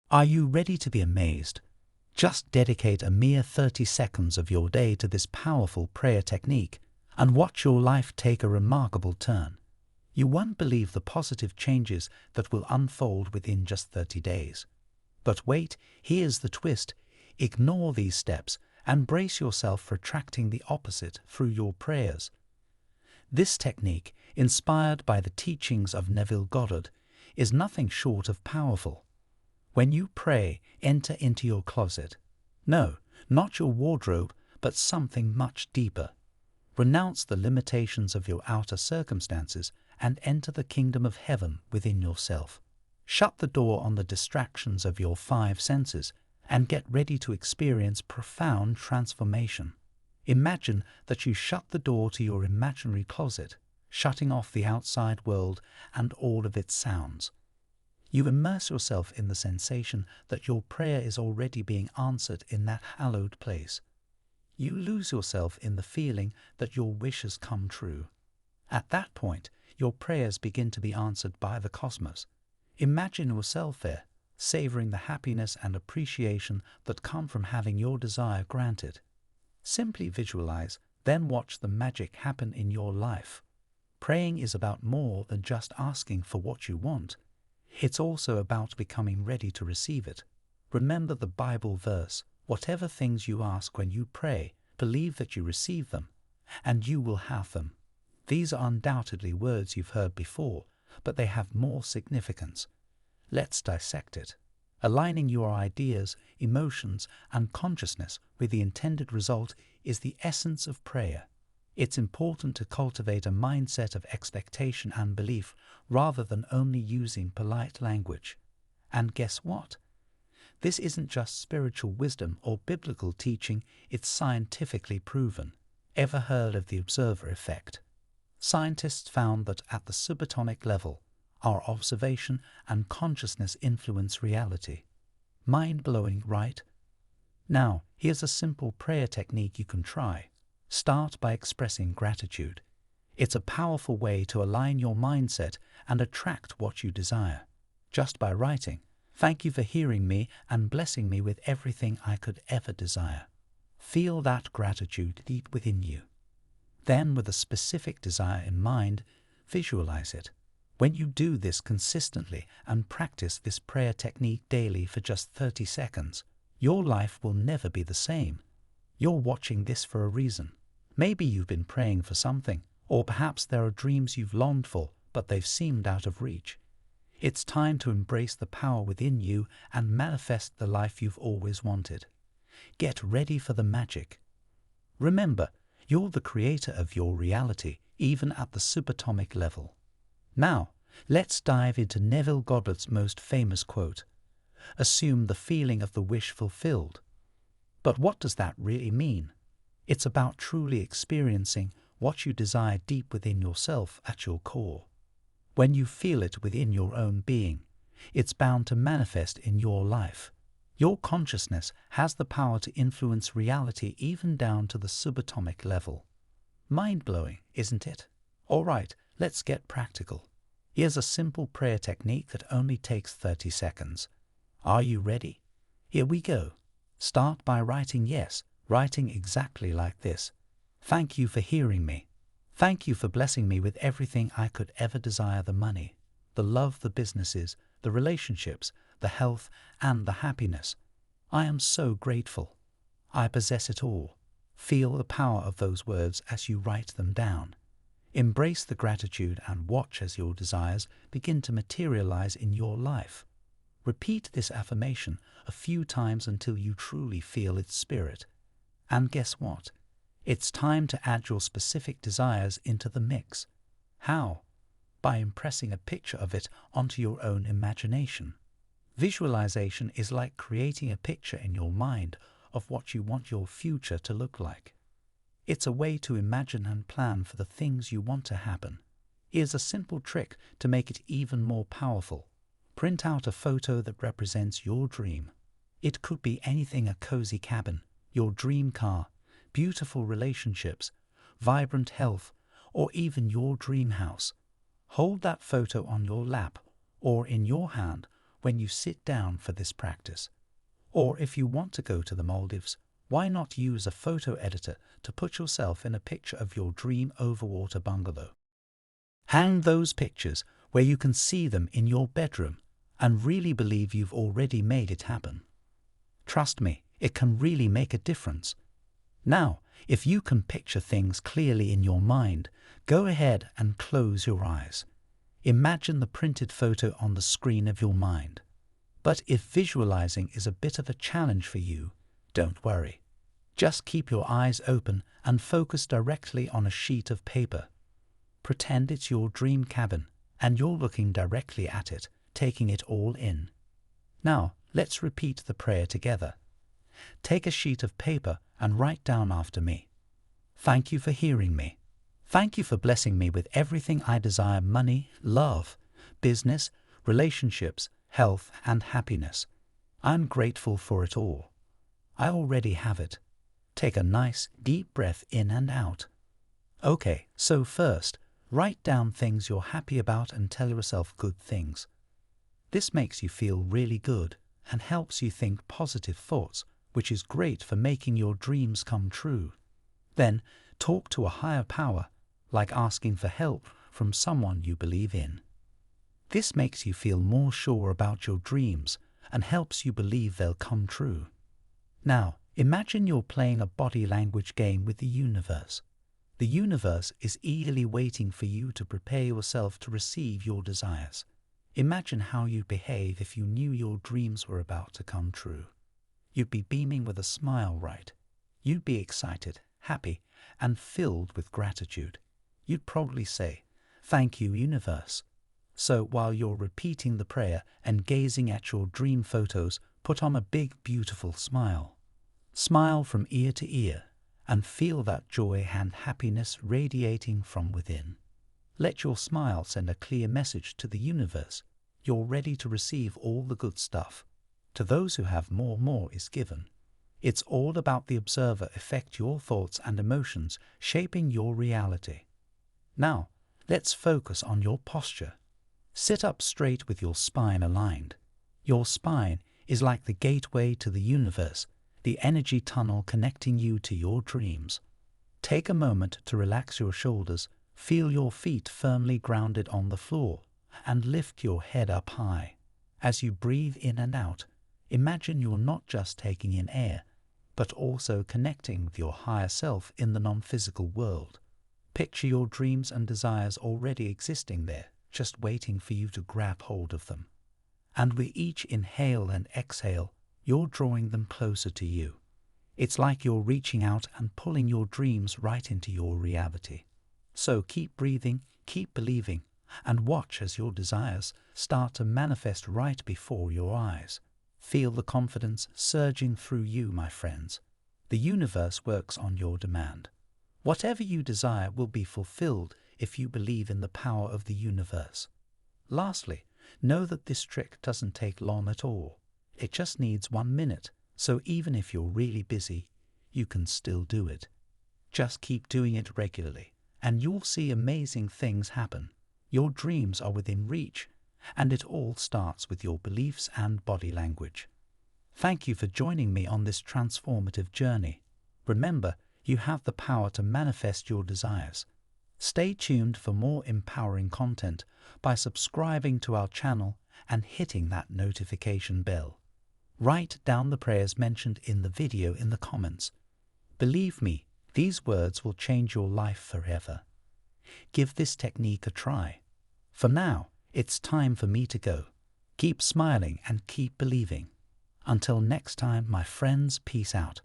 Are you ready to be amazed? Just dedicate a mere 30 seconds of your day to this powerful prayer technique and watch your life take a remarkable turn. You won't believe the positive changes that will unfold within just 30 days. But wait, here's the twist. Ignore these steps and brace yourself for attracting the opposite through your prayers. This technique, inspired by the teachings of Neville Goddard, is nothing short of powerful. When you pray, enter into your closet. No, not your wardrobe, but something much deeper. Renounce the limitations of your outer circumstances and enter the kingdom of heaven within yourself. Shut the door on the distractions of your 5 senses and get ready to experience profound transformation. Imagine that you shut the door to your imaginary closet, shutting off the outside world and all of its sounds. You immerse yourself in the sensation that your prayer is already being answered in that hallowed place. You lose yourself in the feeling that your wish has come true. At that point, your prayers begin to be answered by the cosmos. Imagine yourself there, savoring the happiness and appreciation that come from having your desire granted. Simply visualize, then watch the magic happen in your life. Praying is about more than just asking for what you want. It's also about becoming ready to receive it. Remember the Bible verse, "Whatever things you ask when you pray, believe that you receive them, and you will have them." These are undoubtedly words you've heard before, but they have more significance. Let's dissect it. Aligning your ideas, emotions, and consciousness with the intended result is the essence of prayer. It's important to cultivate a mindset of expectation and belief rather than only using polite language. And guess what? This isn't just spiritual wisdom or biblical teaching, it's scientifically proven. Ever heard of the observer effect? Scientists found that at the subatomic level, our observation and consciousness influence reality. Mind-blowing, right? Now, here's a simple prayer technique you can try. Start by expressing gratitude. It's a powerful way to align your mindset and attract what you desire. Just by writing, "Thank you for hearing me and blessing me with everything I could ever desire." Feel that gratitude deep within you. Then, with a specific desire in mind, visualize it. When you do this consistently and practice this prayer technique daily for just 30 seconds, your life will never be the same. You're watching this for a reason. Maybe you've been praying for something, or perhaps there are dreams you've longed for, but they've seemed out of reach. It's time to embrace the power within you and manifest the life you've always wanted. Get ready for the magic. Remember, you're the creator of your reality, even at the subatomic level. Now, let's dive into Neville Goddard's most famous quote. Assume the feeling of the wish fulfilled. But what does that really mean? It's about truly experiencing what you desire deep within yourself at your core. When you feel it within your own being, it's bound to manifest in your life. Your consciousness has the power to influence reality even down to the subatomic level. Mind-blowing, isn't it? All right, let's get practical. Here's a simple prayer technique that only takes 30 seconds. Are you ready? Here we go. Start by writing yes, writing exactly like this. "Thank you for hearing me. Thank you for blessing me with everything I could ever desire: the money, the love, the businesses, the relationships, the health, and the happiness. I am so grateful. I possess it all." Feel the power of those words as you write them down. Embrace the gratitude and watch as your desires begin to materialize in your life. Repeat this affirmation a few times until you truly feel its spirit. And guess what? It's time to add your specific desires into the mix. How? By impressing a picture of it onto your own imagination. Visualization is like creating a picture in your mind of what you want your future to look like. It's a way to imagine and plan for the things you want to happen. Here's a simple trick to make it even more powerful. Print out a photo that represents your dream. It could be anything: a cozy cabin, your dream car, beautiful relationships, vibrant health, or even your dream house. Hold that photo on your lap or in your hand when you sit down for this practice. Or if you want to go to the Maldives, why not use a photo editor to put yourself in a picture of your dream overwater bungalow? Hang those pictures where you can see them in your bedroom and really believe you've already made it happen. Trust me, it can really make a difference. Now, if you can picture things clearly in your mind, go ahead and close your eyes. Imagine the printed photo on the screen of your mind. But if visualizing is a bit of a challenge for you, don't worry. Just keep your eyes open and focus directly on a sheet of paper. Pretend it's your dream cabin and you're looking directly at it, taking it all in. Now, let's repeat the prayer together. Take a sheet of paper and write down after me. Thank you for hearing me. Thank you for blessing me with everything I desire: money, love, business, relationships, health, and happiness. I'm grateful for it all. I already have it. Take a nice, deep breath in and out. Okay, so first, write down things you're happy about and tell yourself good things. This makes you feel really good and helps you think positive thoughts, which is great for making your dreams come true. Then, talk to a higher power, like asking for help from someone you believe in. This makes you feel more sure about your dreams and helps you believe they'll come true. Now, imagine you're playing a body language game with the universe. The universe is eagerly waiting for you to prepare yourself to receive your desires. Imagine how you'd behave if you knew your dreams were about to come true. You'd be beaming with a smile, right? You'd be excited, happy, and filled with gratitude. You'd probably say, "Thank you, universe." So while you're repeating the prayer and gazing at your dream photos, put on a big, beautiful smile. Smile from ear to ear and feel that joy and happiness radiating from within. Let your smile send a clear message to the universe. You're ready to receive all the good stuff. To those who have more is given. It's all about the observer effect, your thoughts and emotions shaping your reality. Now, let's focus on your posture. Sit up straight with your spine aligned. Your spine is like the gateway to the universe, the energy tunnel connecting you to your dreams. Take a moment to relax your shoulders, feel your feet firmly grounded on the floor, and lift your head up high. As you breathe in and out, imagine you're not just taking in air, but also connecting with your higher self in the non-physical world. Picture your dreams and desires already existing there, just waiting for you to grab hold of them. And with each inhale and exhale, you're drawing them closer to you. It's like you're reaching out and pulling your dreams right into your reality. So keep breathing, keep believing, and watch as your desires start to manifest right before your eyes. Feel the confidence surging through you, my friends. The universe works on your demand. Whatever you desire will be fulfilled if you believe in the power of the universe. Lastly, know that this trick doesn't take long at all. It just needs 1 minute, so even if you're really busy, you can still do it. Just keep doing it regularly, and you'll see amazing things happen. Your dreams are within reach, and it all starts with your beliefs and body language. Thank you for joining me on this transformative journey. Remember, you have the power to manifest your desires. Stay tuned for more empowering content by subscribing to our channel and hitting that notification bell. Write down the prayers mentioned in the video in the comments. Believe me, these words will change your life forever. Give this technique a try. For now, it's time for me to go. Keep smiling and keep believing. Until next time, my friends, peace out.